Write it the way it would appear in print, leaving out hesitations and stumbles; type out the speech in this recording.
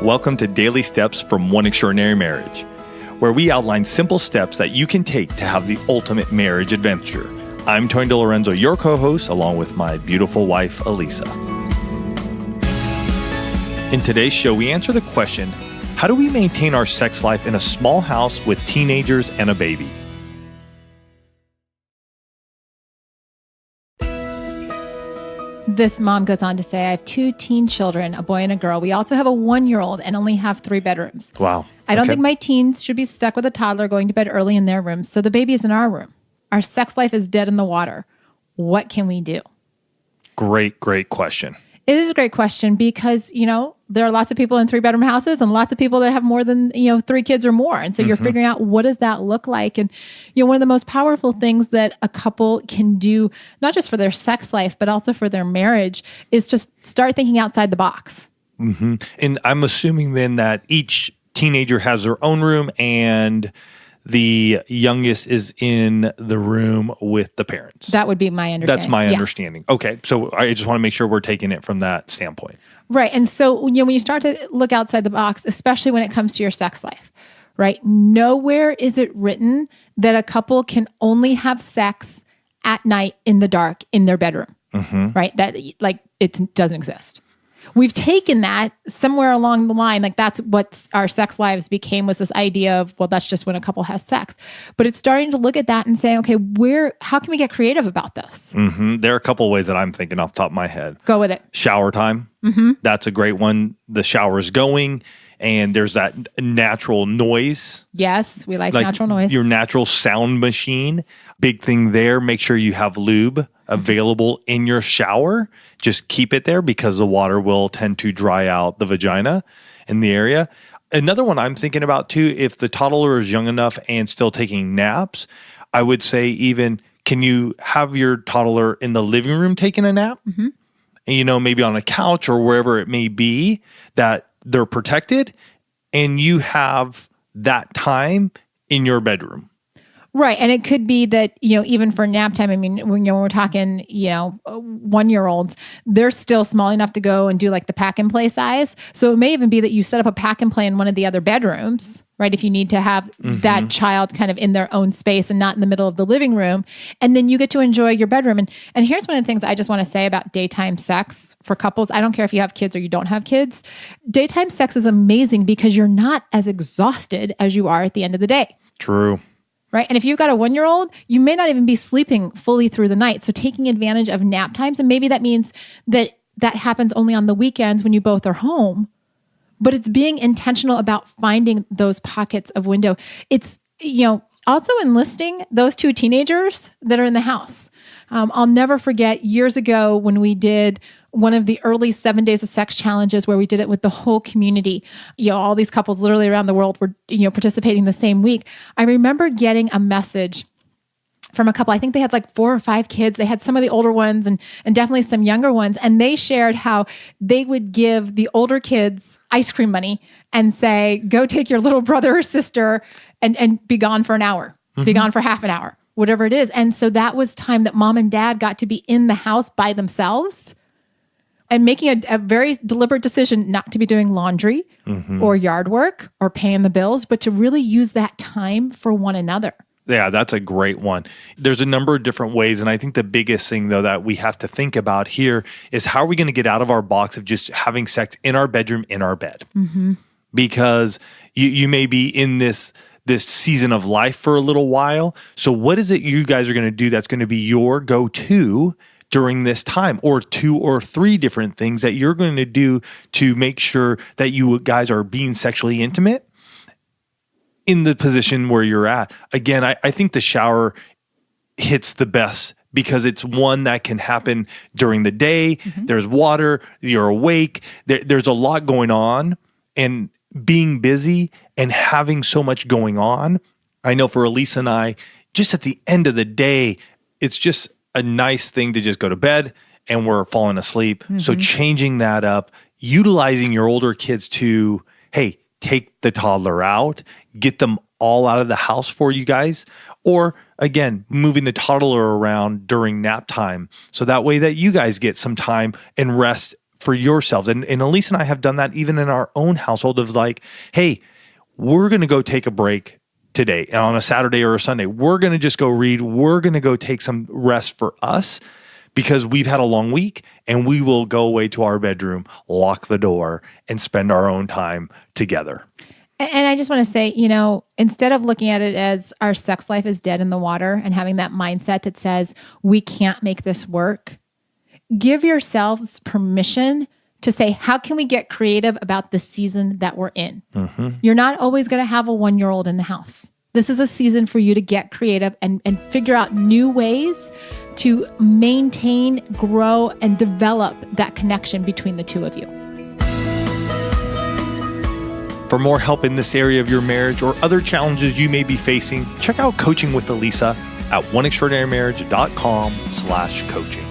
Welcome to Daily Steps from One Extraordinary Marriage, where we outline simple steps that you can take to have the ultimate marriage adventure. I'm Tony DeLorenzo, your co-host, along with my beautiful wife, Elisa. In today's show, we answer the question, how do we maintain our sex life in a small house with teenagers and a baby? This mom goes on to say, I have 2 teen children, a boy and a girl. We also have a 1-year-old and only have 3 bedrooms. Wow. I don't think my teens should be stuck with a toddler going to bed early in their rooms, so the baby is in our room. Our sex life is dead in the water. What can we do? Great question. It is a great question because, there are lots of people in 3-bedroom houses and lots of people that have more than, 3 kids or more. And so you're figuring out, what does that look like? And, one of the most powerful things that a couple can do, not just for their sex life, but also for their marriage, is just start thinking outside the box. Mm-hmm. And I'm assuming then that each teenager has their own room and the youngest is in the room with the parents. That would be my understanding. That's my understanding. Okay. So I just want to make sure we're taking it from that standpoint. Right. And so, when you start to look outside the box, especially when it comes to your sex life, right? Nowhere is it written that a couple can only have sex at night in the dark in their bedroom, right? That it doesn't exist. We've taken that somewhere along the line, that's what our sex lives became, was this idea of, well, that's just when a couple has sex. But it's starting to look at that and say, okay, how can we get creative about this? There are a couple of ways that I'm thinking off the top of my head. Go with it. Shower time. That's a great one. The shower's going and there's that natural noise. Yes, we like natural noise. Your natural sound machine. Big thing there. Make sure you have lube available in your shower. Just keep it there because the water will tend to dry out the vagina in the area. Another one I'm thinking about too, if the toddler is young enough and still taking naps, I would say even, can you have your toddler in the living room taking a nap? Maybe on a couch or wherever it may be, that they're protected and you have that time in your bedroom. Right. And it could be that, even for nap time, when we're talking, 1-year-olds, they're still small enough to go and do the pack and play size. So it may even be that you set up a pack and play in one of the other bedrooms, right? If you need to have that child kind of in their own space and not in the middle of the living room. And then you get to enjoy your bedroom. And here's one of the things I just want to say about daytime sex for couples. I don't care if you have kids or you don't have kids. Daytime sex is amazing because you're not as exhausted as you are at the end of the day. True. Right. And if you've got a 1-year-old, you may not even be sleeping fully through the night. So taking advantage of nap times, and maybe that means that happens only on the weekends when you both are home, but it's being intentional about finding those pockets of window. It's, also enlisting those 2 teenagers that are in the house. I'll never forget years ago when we did one of the early 7 days of sex challenges where we did it with the whole community. All these couples literally around the world were, participating the same week. I remember getting a message from a couple. I think they had 4 or 5 kids. They had some of the older ones and definitely some younger ones. And they shared how they would give the older kids ice cream money and say, go take your little brother or sister and be gone for an hour, be gone for half an hour, whatever it is. And so that was time that mom and dad got to be in the house by themselves and making a very deliberate decision not to be doing laundry or yard work or paying the bills, but to really use that time for one another. Yeah, that's a great one. There's a number of different ways. And I think the biggest thing, though, that we have to think about here is how are we going to get out of our box of just having sex in our bedroom, in our bed? Because you may be in this season of life for a little while. So what is it you guys are going to do that's going to be your go-to during this time, or 2 or 3 different things that you're going to do to make sure that you guys are being sexually intimate in the position where you're at? Again, I think the shower hits the best because it's one that can happen during the day. There's water, you're awake, there's a lot going on, and being busy and having so much going on. I know for Elisa and I, just at the end of the day, it's just a nice thing to just go to bed and we're falling asleep. So changing that up, utilizing your older kids to, hey, take the toddler out, get them all out of the house for you guys, or again, moving the toddler around during nap time. So that way that you guys get some time and rest for yourselves. And Elise and I have done that even in our own household of like, hey, we're going to go take a break today on a Saturday or a Sunday. We're going to just go read. We're going to go take some rest for us because we've had a long week, and we will go away to our bedroom, lock the door, and spend our own time together. And I just want to say, instead of looking at it as our sex life is dead in the water and having that mindset that says we can't make this work, give yourselves permission to say, how can we get creative about the season that we're in? Mm-hmm. You're not always going to have a 1-year-old in the house. This is a season for you to get creative and figure out new ways to maintain, grow, and develop that connection between the two of you. For more help in this area of your marriage or other challenges you may be facing, check out Coaching with Elisa at oneextraordinarymarriage.com/coaching.